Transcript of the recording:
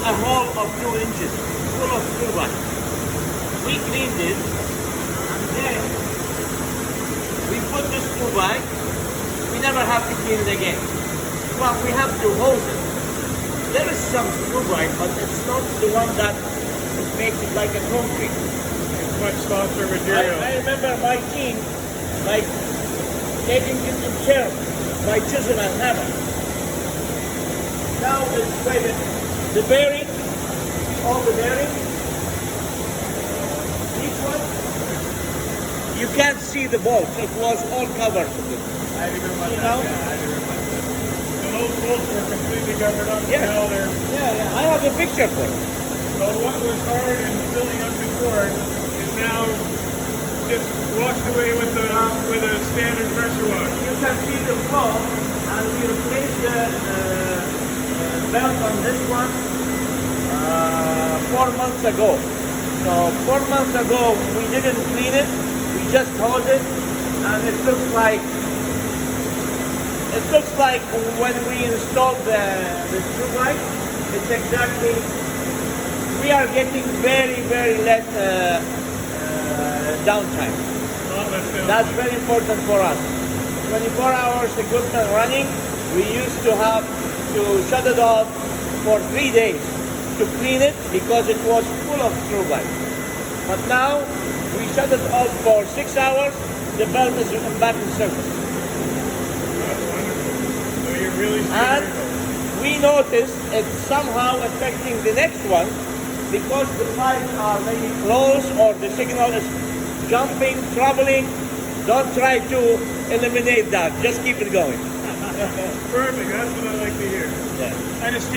a hole of 2 inches full of Struvite. We cleaned it, and then we put the Struvite. We never have to clean it again. Well, we have to hose it. There is some Struvite, but it's not the one that makes it like a concrete. It's much softer material. I remember my team, like, taking it to chair by chisel and hammer. Now it's waited. The bearing, all the bearing. Each one, you can't see the bolts. It was all covered with it. I remember You that. know? Yeah, I remember. The whole bolts were completely covered up. Yeah. Now they're, Yeah, I have a picture for it. so what was hard and filling up before is now just washed away with a standard pressure wash. You can see the flow, and we replaced the belt on this one 4 months ago. So 4 months ago we didn't clean it, we just hosed it, and it looks like when we installed the Struvite. It's exactly, we are getting very less downtime. That's very important for us. 24 hours equipment running, we used to have to shut it off for 3 days to clean it because it was full of Struvite. But now we shut it off for 6 hours, the belt is back in service. That's wonderful. So you're really And we notice it's somehow affecting the next one because the pipes are maybe closed or the signal is jumping, troubling. Don't try to eliminate that. Just keep it going. perfect. That's what I like to hear. Yeah. And it's